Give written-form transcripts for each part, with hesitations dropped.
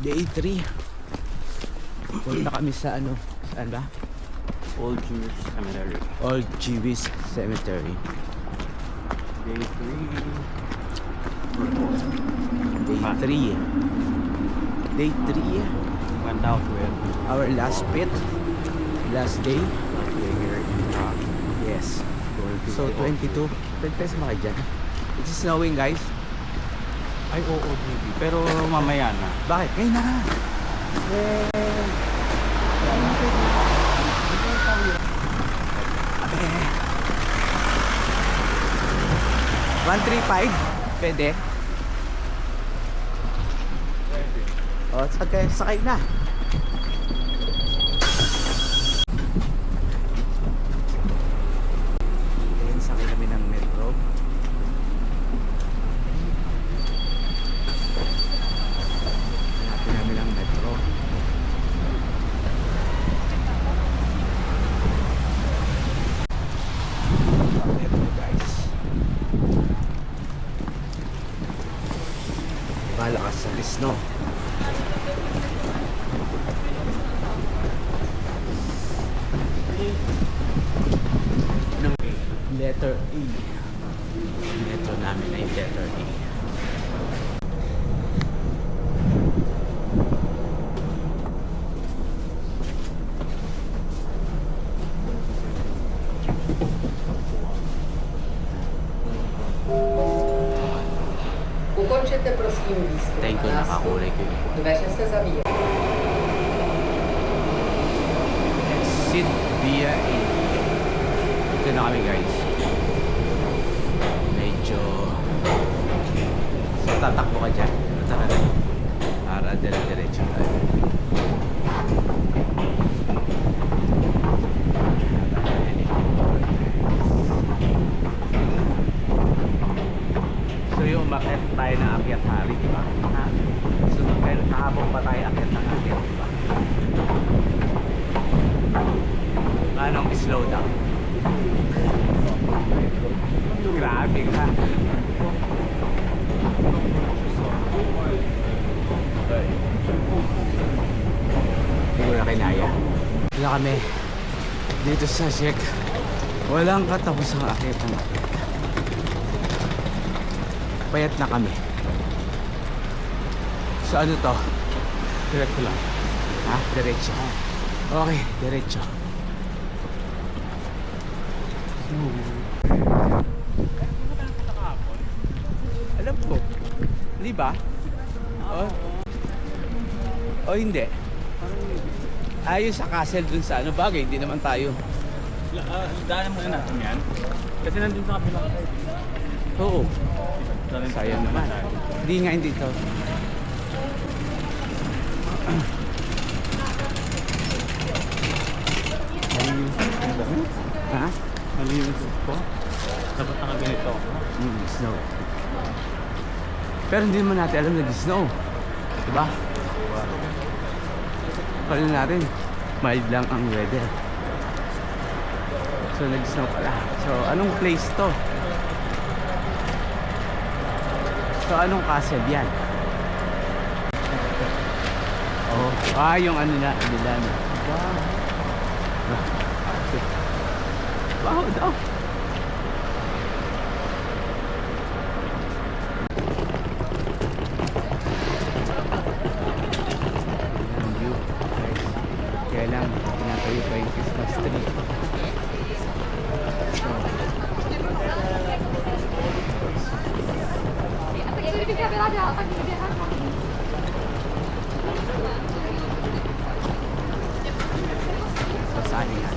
Day 3. Punta kami sa ano? Saan ba? Old Jewish Cemetery. Old Jewish Cemetery. Day 3. Day 3. Day 3. Went out with Our last pit. Last day. last day here in Prague. Yes. Going to So the Old 22. Jewish. Pagpes mo kayo dyan. It's snowing guys. Ay, oo, GB. Pero mamaya na. Bakit? Ngayon na. Eh. 135? Pwede? O, sakay na. Ayan, sakay kami ng metro. Hanapin namin ang metro. Metro guys. Malakas sa snow. Letter E. Metro namin ay letter E. Ukončete prosím výstup. Thank you, nakakulay ko yun. Dveře se zavírají. Exit via A. Ito na kami guys. Medyo so tatakbo ka dyan. Tara na. Para dire-diretso tayo. So yung umakyat tayo na akyat hari, di ba? Ha? So kahapon pa tayo akyat ng akyat, di ba? Anong slow down? Grabe ka. Hindi ko na kinaya. Wala kami dito sa Czech. Walang katapusang akyat ng akyat. Payat na kami. So ano to? Diretso lang. Ha? Diretso. Okay, diretso. Alam ko. Di ba? O hindi. Ayos sa castle dun sa ano bagay, hindi naman tayo. Daanan muna natin yan. Kasi nandun sa kabilang side. Oo. Sayang Sayang naman. Hindi nga hindi to. Ha? Malinis ko. Dapat nakaganito ako. Snow. Pero hindi naman natin alam na snow. Diba? Kala natin, mild lang ang weather. So nag-snow pala. So anong place to? So anong castle yan? Oh, yung ano na, nila na. Wow. Wow daw. Ang view, guys. Kaya lang, tinatayo pa yung Christmas tree. So, saan yan?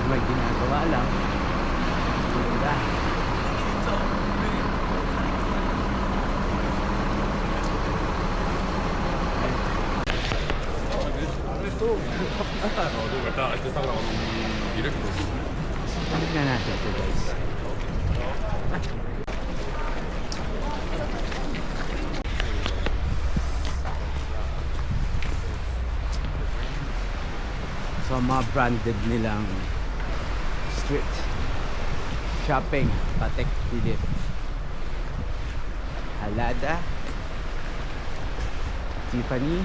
May ginagawa lang. Ganda. Balik na natin ito guys. sa mga branded nilang street shopping. Patek Philippe, Alada, Tiffany.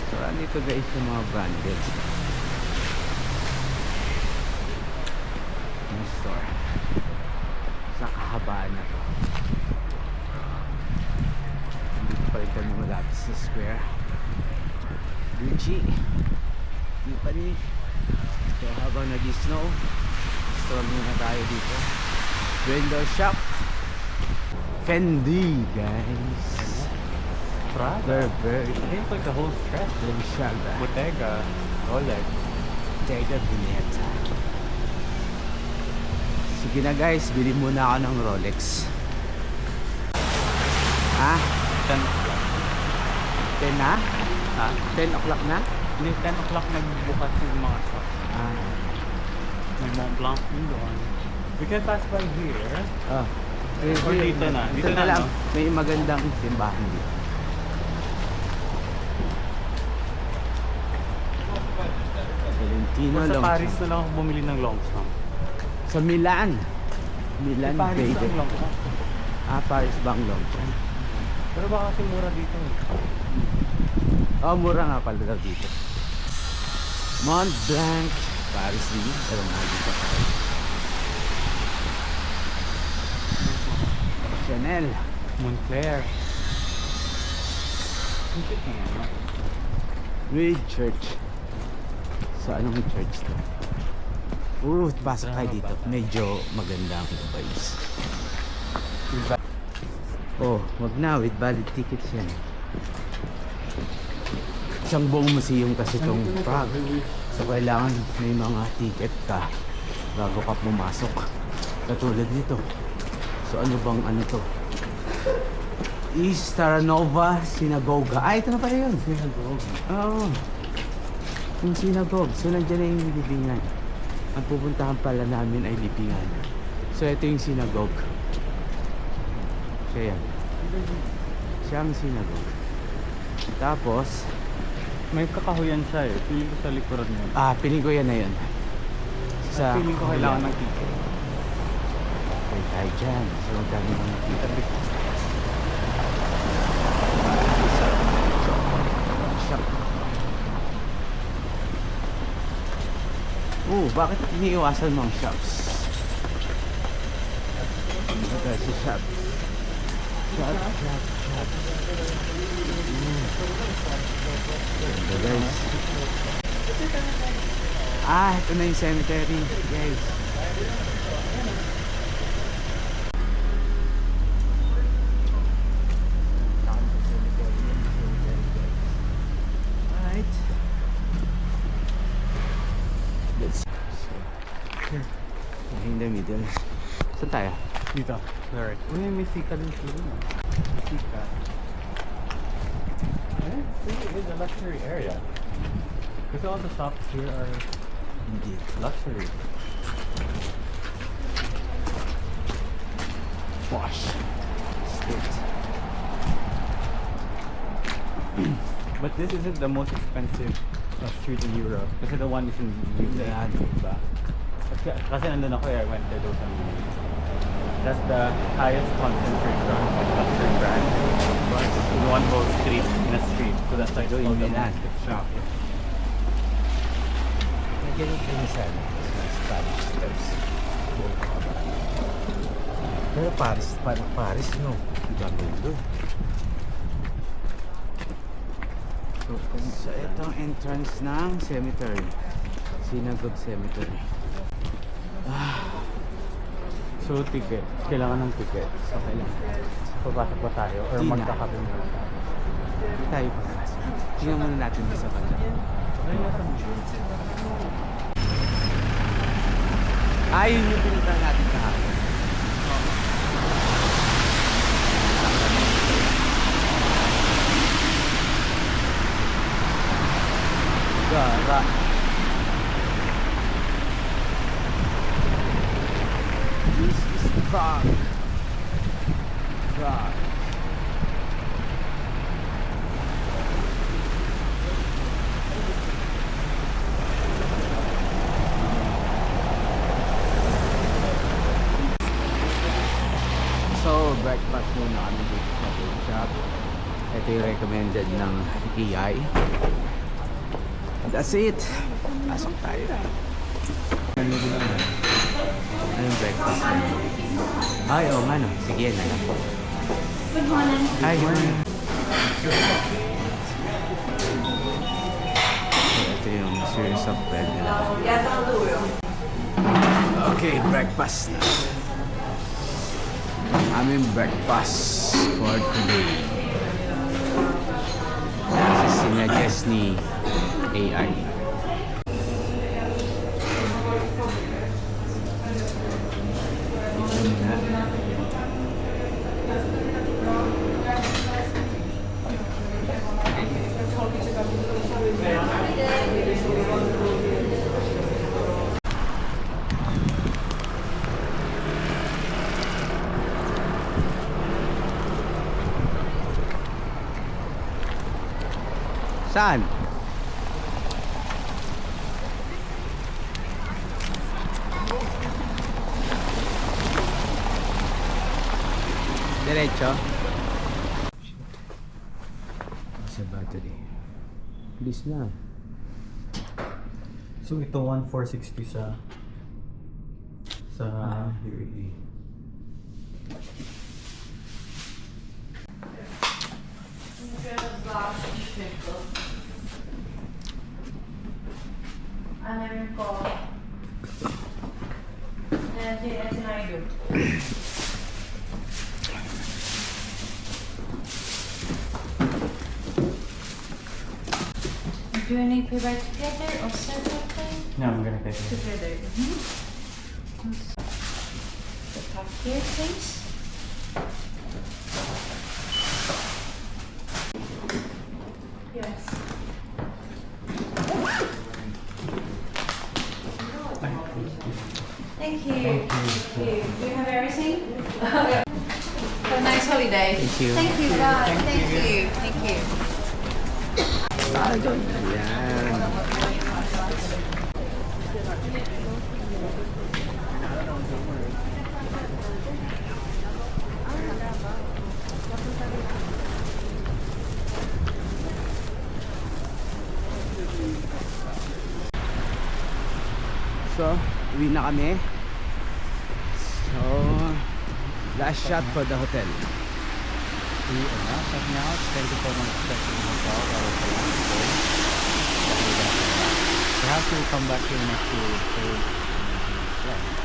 So andito guys yung mga branded yung store sa kahabaan na to. Dito pa rin kami malapit sa square. Gucci, Tiffany. So habang nag-snow, stroll muna tayo dito. Window shop, Fendi guys. Prada. Very It's like the whole stretch. Balenciaga, Bottega, Rolex. Bottega Veneta. Sige na guys, bili muna ako ng Rolex. Ha? 10 na? Ha? 10 o'clock na? Hindi, 10 o'clock nagbukas yung mga shop. Ah. May Mont Blanc yung doon. We can pass by here. Ah. Or dito na. Dito na, lang. no? May magandang simbahan dito. Valentino Or sa Longchamp. Paris na lang ako bumili ng Longchamp. Sa Milan. Milan Sa Paris Baden. ang Longchamp. Ah, Paris bang Longchamp? Pero baka kasi mura dito eh. Oh, mura nga pala daw dito. Mont Blanc, Paris din. Pero nga dito. Chanel. Moncler. Ang cute na yan, no? Reed Church. So, anong church to? Pasok kayo dito. Medyo maganda ang vibes. Oh, wag na. With valid tickets yan. Isang buong museum kasi itong Prague. So, kailangan may mga ticket ka bago ka pumasok. Katulad nito. So, ano bang ano to? East Staranova Synagoga. Ah, ito na pala yun. Synagogue. Oo. Yung synagogue. So, nandiyan na yung libingan. Ang pupuntahan pala namin ay libingan. So, ito yung synagogue. Siya yan. Siya ang synagogue. Tapos, May kakahuyan siya eh. Piling ko sa likuran yun. piling ko yan na yun. Piling ko kailangan ng ticket. Okay, tayo dyan. So, magkano mga nakita. Bakit iniiwasan mo ang shops? Ano kasi shops? Shop. Ito guys. Ito na yung cemetery guys. Alright. Let's here. In the middle. Saan tayo? Dito. Alright. Uy, may sika din sila. May sika. Eh, it's a luxury area. Because all the shops here are Indeed. luxury. Wash. State. But this isn't the most expensive street in Europe. Kasi the one is in UK. Yeah. Diba? Kasi nandun ako eh, I went there those That's the highest concentrate of luxury brand. In one whole street, in a street. So that's like So, in called the Milan. most shop. Ganun din sa Spanish steps. Pero parang Paris, no? Iba mundo. So, ito ang entrance ng cemetery. Synagogue Cemetery. So ticket, kailangan ng ticket. So, kailangan. Papasok pa tayo or Di na. magkakape muna tayo. Hindi tayo papasok. Tingnan muna natin sa banda. Yun yung pinuntahan natin kahapon. Gara. This is Prague. Prague. Ito yung recommended ng AI. That's it. Pasok tayo. Ano yung breakfast? Ay, oo nga no. Sige, yan na lang. Good morning. Hi, good morning. So, ito yung series of bread nila. Okay, breakfast na. Aming breakfast for today. This is sinuggest ni AI. Ito na. Saan? Diretso? Sa battery. Bilis na. So ito 1460 sa Here. Ano ko? Sinayo. Do you need to write together or separately? No, I'm gonna take it. Together. The top here, please. Yes. Thank you. Thank you. Do you have everything? Have a nice holiday. Thank you. Thank you, guys. Thank you. Thank you. Yan. So, uwi na kami. So, last shot for the hotel. We are now checking out. Thank you so much for checking the hotel. That was the last day. Perhaps we'll come back here next year. Yeah.